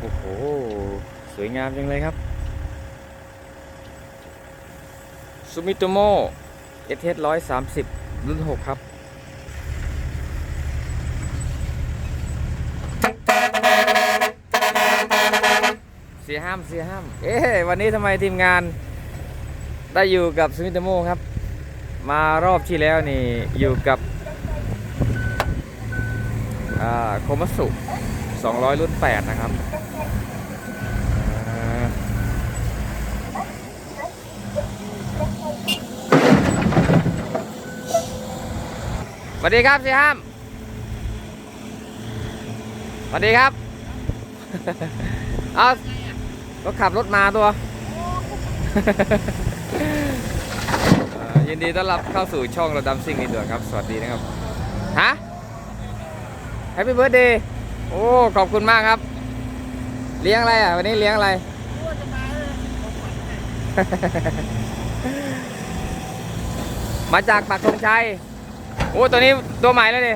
อ้โหสวยงามจังเลยครับซูมิโตโมเอเทส130รุ่น6ครับเสียห้ามวันนี้ทำไมทีมงานได้อยู่กับซูมิโตโมครับมารอบที่แล้วนี่อยู่กับโคมัตสุ200รุ่น8นะครับสวัสดีครับเสียห้ามสวัสดีครับ เอาก็ขับรถมาตัว ยินดีต้อนรับเข้าสู่ช่องเราดัมซิ่งนี่ด่วนครับสวัสดีนะครับฮะแฮปปี้เบิร์ธเดย์โอ้ขอบคุณมากครับเลี้ยงอะไรอ่ะวันนี้เลี้ยงอะไร มาจากปักธงชัยโอ้ตัวนี้ตัวใหม่แล้วดิ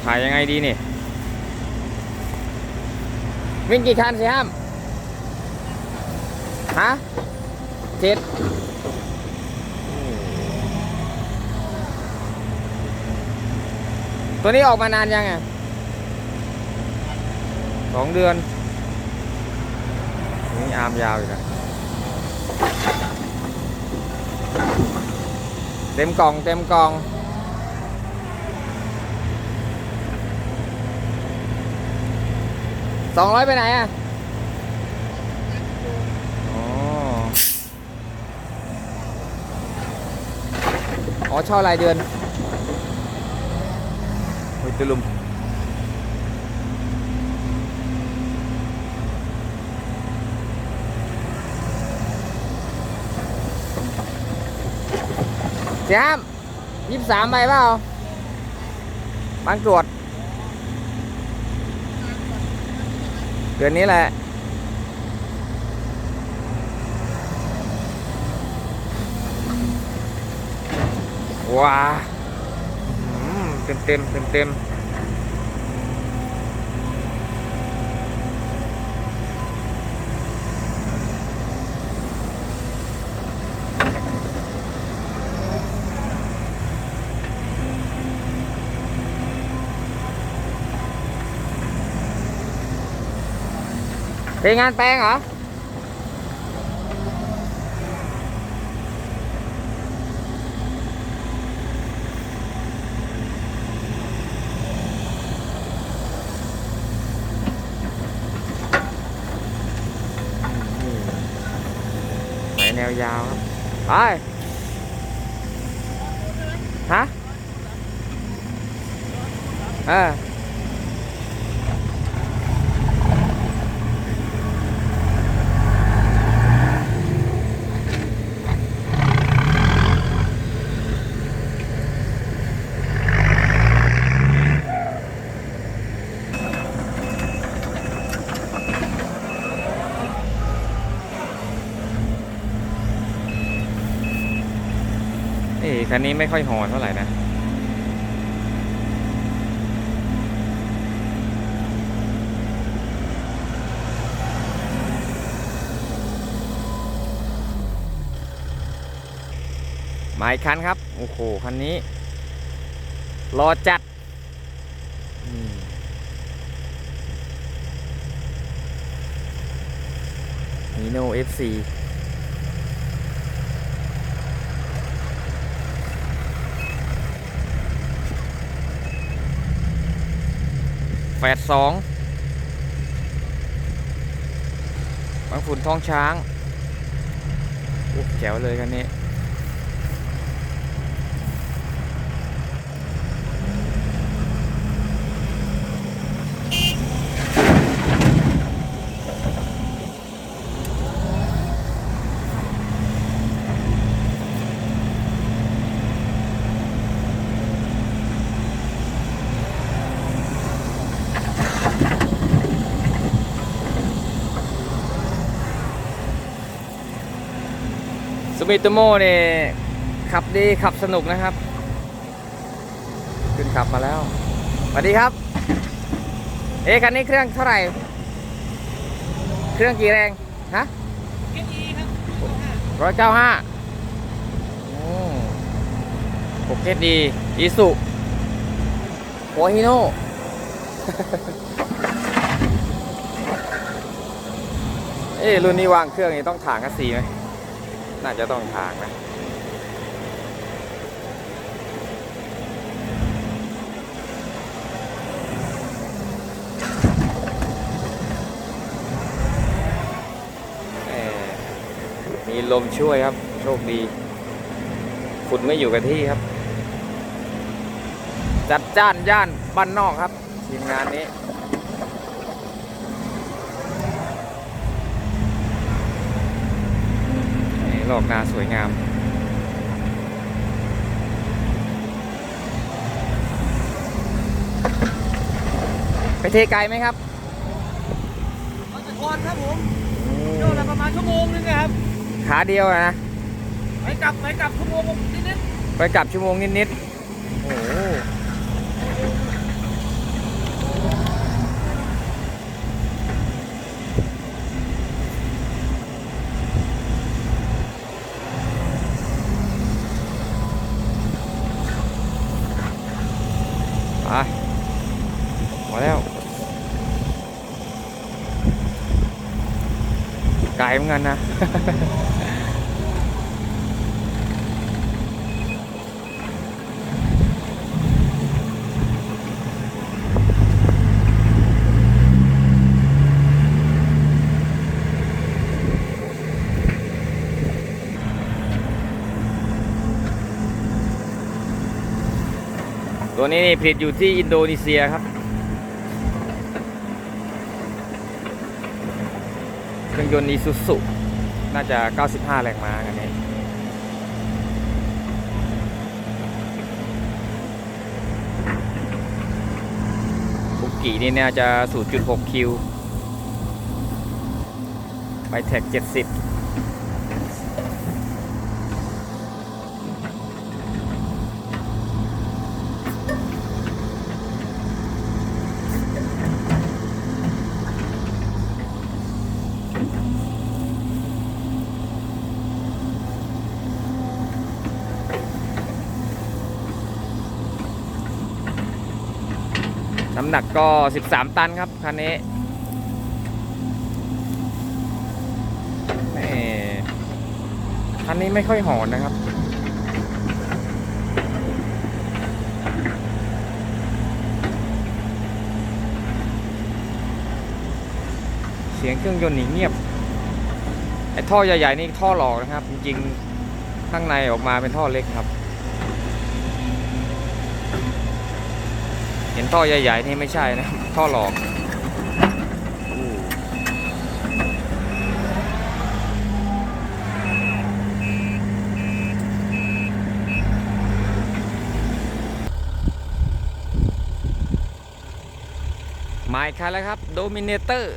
ถ่ายยังไงดีนี่วิ่งกี่คันสิห้ามฮะ7ตัวนี้ออกมานานยังอ่ะ2 เดือนนี่อาร์มยาวอยู่นะเต็มกล่อง200ไปไหนอ่ะอ๋อเช่ารายเดือนโอ้ยตุลุมเสียม23ใบเปล่าบางตรวจเดือนนี้แหละว้าเต็มเป็นงานแปลงเหรอแนวยาวครับไปฮะคันนี้ไม่ค่อยหอนเท่าไหร่นะมาอีกคันครับโอ้โหคันนี้รอจัดนีโน่ FCแฝด2บางฝุ่นท้องช้างโอ้แจ๋วเลยกันนี้ซูมิโตโมเนี่ยขับดีขับสนุกนะครับ ค ขึ้นขับมาแล้วสวัสดีครับคันนี้เครื่องเท่าไหร่เครื่องกี่แรงฮะ195โอ้โปเกตดีอีสุโอฮิโน่รุ่นนี้วางเครื่องนี้ต้องถางกันสีไหมน่าจะต้องถางนะมีลมช่วยครับโชคดีฝุ่นไม่อยู่กับที่ครับจัดจ้านย่านบ้านนอกครับทีมงานนี้หลอกนาสวยงามไปเทไกลไหมครับมาจากคอนครับผมเที่ยวละประมาณชั่วโมงนึงนะครับขาเดียวนะไปกลับชั่วโมงนิดไปกลับชั่วโมงนิดโอ้ไปมาแล้วไกลเหมือนกันนะตัวนี้นี่ผลิตอยู่ที่อินโดนีเซียครับเครื่องยนต์อีซูซุน่าจะ95แรงม้ากันนี้บุกกี้นี่น่าจะ 0.6 คิวไปแท็ก70น้ำหนักก็13ตันครับคันนี้คันนี้ไม่ค่อยหอนนะครับเสียงเครื่องยนต์นี่เงียบไอ้ท่อใหญ่ๆนี่ท่อหลอกนะครับจริงๆข้างในออกมาเป็นท่อเล็กครับเห็นท่อใหญ่ๆนี่ไม่ใช่นะท่อหลอกมาอีกคันแล้วครับโดมิเนเตอร์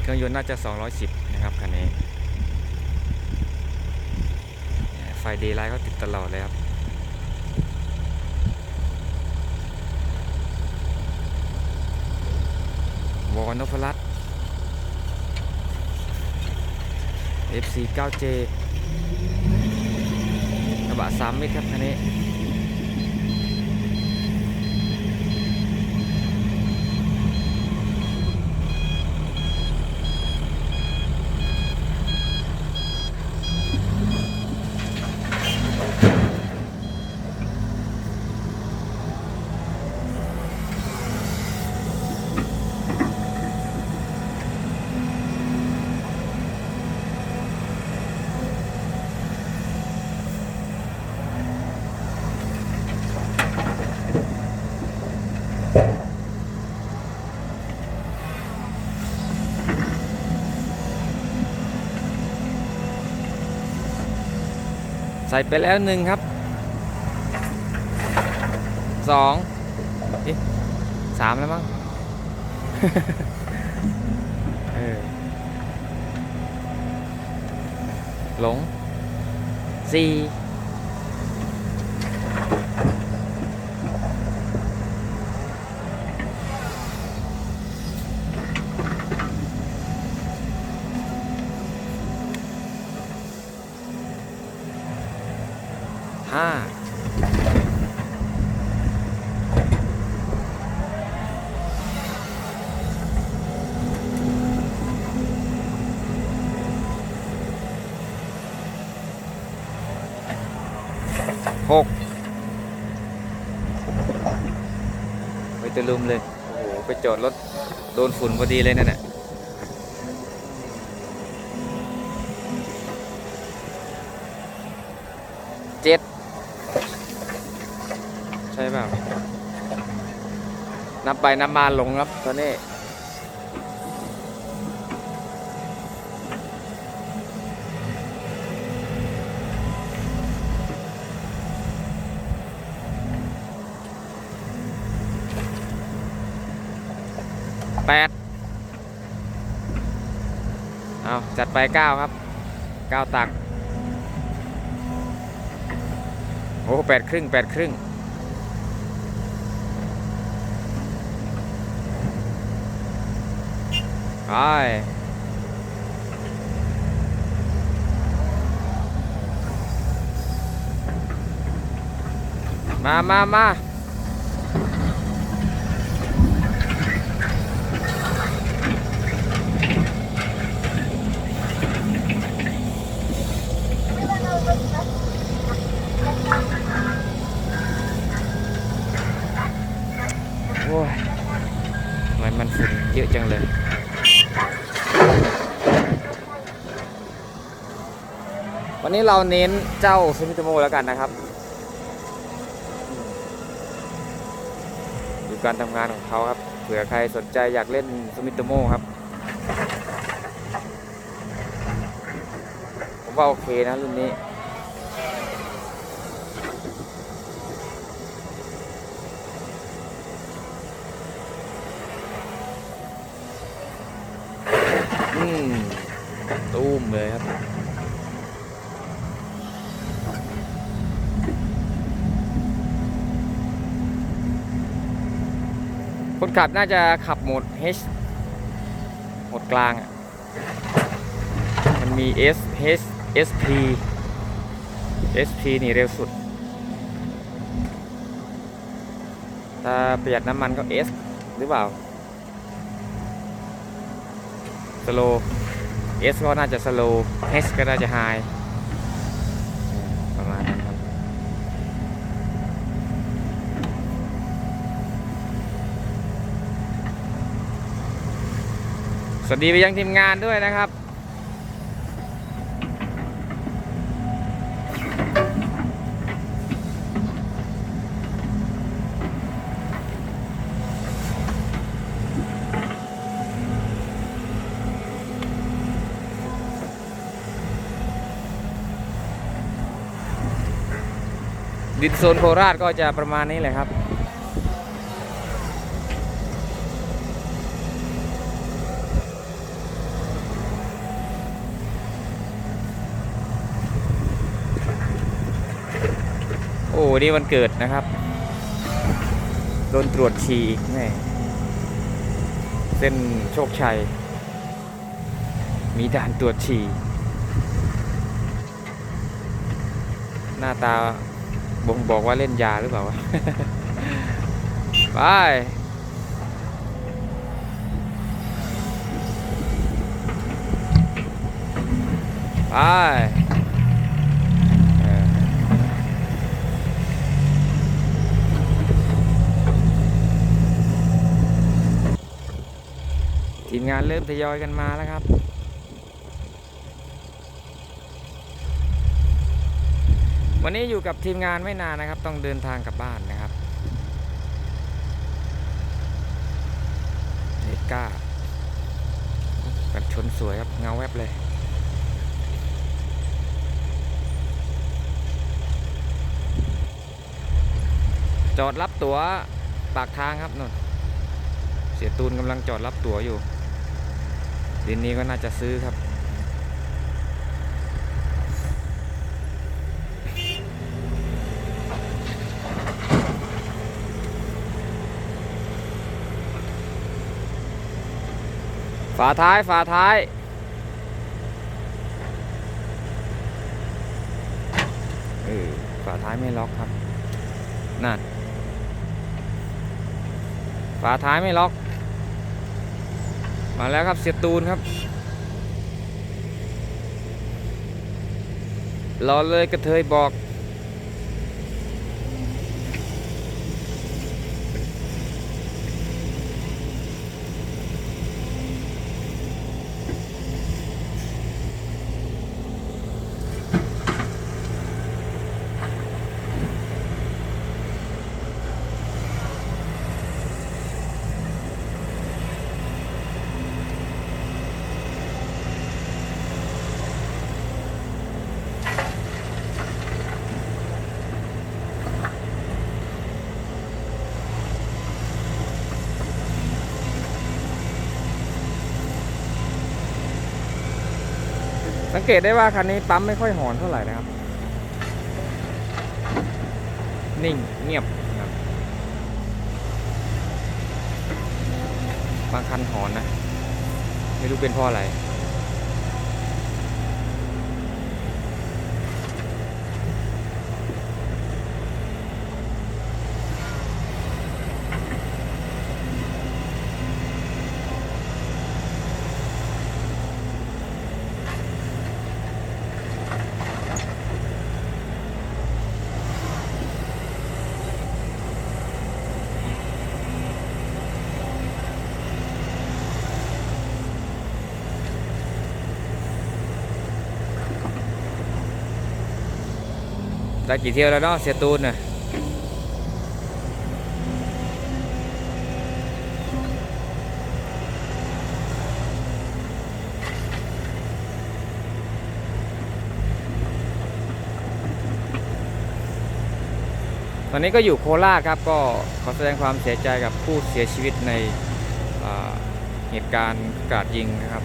เครื่องยนต์น่าจะ210นะครับคันนี้ไฟเดย์ไลท์ก็ติดตลอดเลยครับวอลนพรัตน์ FC 9J กระบะ3 มิตรครับคันนี้ใส่ไปแล้ว1ครับ2 3แล้วมั้ง หลงสี่ห้าหกไปตะลุมเลย โอ้โห ไปจอดรถโดนฝุ่นพอดีเลยนั่นแหละเจ็ดใช่เปล่า นับไปนับมาหลงครับตอนนี้8เอาจัดไป9ครับ9ตักโอ้8 ครึ่ง8 ครึ่งไปมาโอ้ยทำไมมันฝุ่นเยอะจังเลย วันนี้เราเน้นเจ้าซูมิโตโมแล้วกันนะครับดูการทำงานของเขาครับเผื่อใครสนใจอยากเล่นซูมิโตโมครับผมว่าโอเคนะรุ่นนี้ตุ้มเลยครับคนขับน่าจะขับโหมด H โหมดกลางอ่ะมันมี S H SP SP นี่เร็วสุดถ้าประหยัดน้ำมันก็ S หรือเปล่าสโล S ก็น่าจะสโล H ก็น่าจะไฮประมาณนั้นครับสวัสดีไปยังทีมงานด้วยนะครับดินโซนโคราชก็จะประมาณนี้เลยครับโอ้นี่วันเกิดนะครับโดนตรวจฉี่อีกแม่เส้นโชคชัยมีด่านตรวจฉี่หน้าตาบ่งบอกว่าเล่นยาหรือเปล่าวะ ไปทีมงานเริ่มทยอยกันมาแล้วครับวันนี้อยู่กับทีมงานไม่นานนะครับต้องเดินทางกลับบ้านนะครับเด็กก้ากันชนสวยครับเงาแวบเลยจอดรับตั๋วปากทางครับนู่นเสียตูนกำลังจอดรับตั๋วอยู่ดินนี้ก็น่าจะซื้อครับ ฝาท้ายฝาท้ายฝาท้ายไม่ล็อกครับนั่นฝาท้ายไม่ล็อกมาแล้วครับเสียตูนครับรอเลยกระเทยบอกสังเกตได้ว่าคันนี้ปั๊มไม่ค่อยหอนเท่าไหร่นะครับนิ่งเงียบนะครับบางคันหอนนะไม่รู้เป็นเพราะอะไรได้กี่เที่ยวแล้วเนาะเสียตูนน่ะตอนนี้ก็อยู่โคราชครับก็ขอแสดงความเสียใจกับผู้เสียชีวิตในเหตุการณ์กราดยิงนะครับ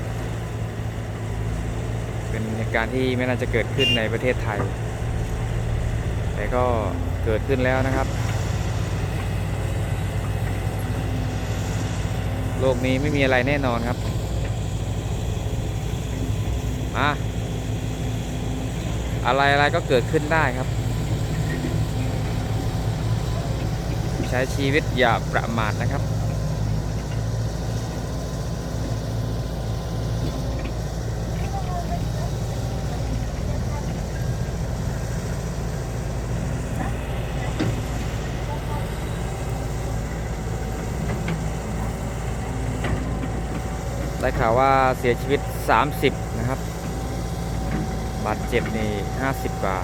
เป็นเหตุการณ์ที่ไม่น่าจะเกิดขึ้นในประเทศไทยแต่ก็เกิดขึ้นแล้วนะครับโลกนี้ไม่มีอะไรแน่นอนครับอะไรก็เกิดขึ้นได้ครับใช้ชีวิตอย่าประมาทนะครับได้ข่าวว่าเสียชีวิต30นะครับบาดเจ็บนี่50กว่า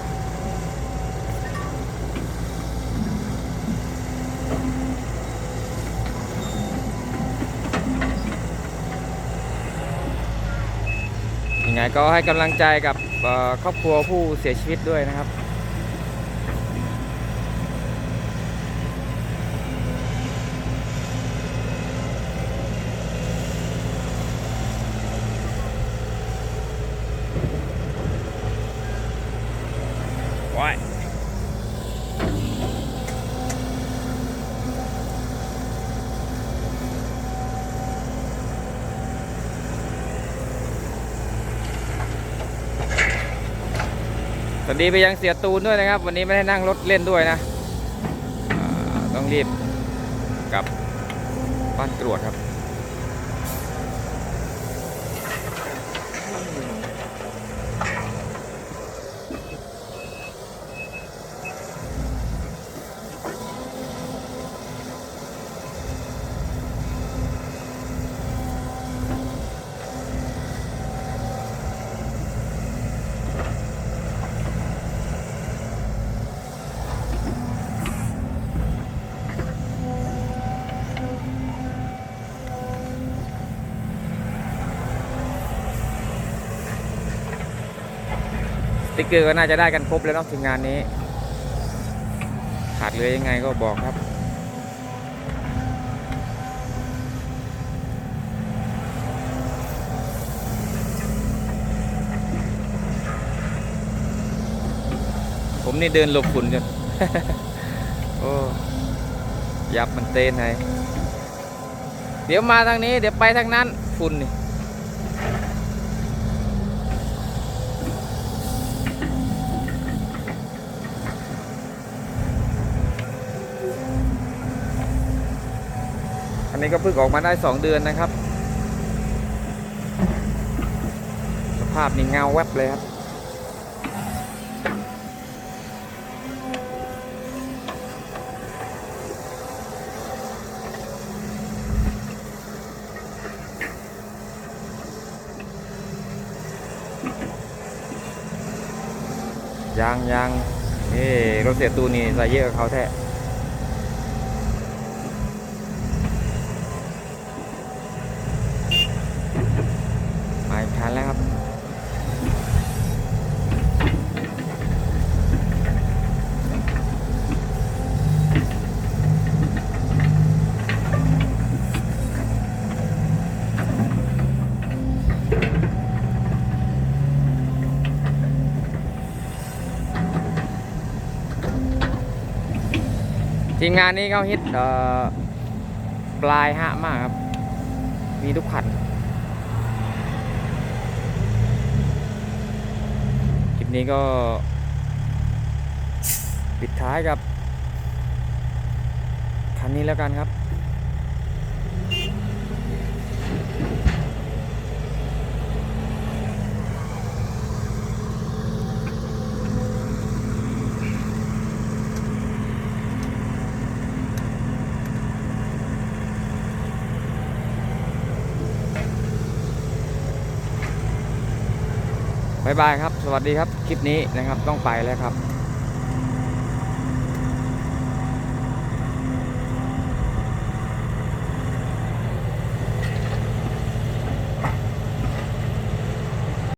ยังไงก็ให้กำลังใจกับครอบครัวผู้เสียชีวิตด้วยนะครับว้ายสวัสดีไปยังเสียตูนด้วยนะครับวันนี้ไม่ได้นั่งรถเล่นด้วยนะต้องรีบกลับบ้านตรวจครับสติ๊กเกอร์ก็น่าจะได้กันครบแล้วเนาะทีมงานนี้ขาดเหลือยังไงก็บอกครับผมนี่เดินหลบฝุ่นจน โอ้ยับมันเต้นไงเดี๋ยวมาทางนี้เดี๋ยวไปทางนั้นฝุ่นนี่ นี้ก็เพิ่งออกมาได้2 เดือนนะครับสภาพนี่เงาแวบเลยครับยางนี่รถเสียตูนี่ใส่เยอะกับเขาแท้มาอีกคันแล้วครับทีมงานนี้เขาฮิตปลายฮะมากครับมีทุกคันคลิปนี้ก็ปิดท้ายกับคันนี้แล้วกันครับบ๊ายบายครับสวัสดีครับคลิปนี้นะครับต้องไปแล้วครับ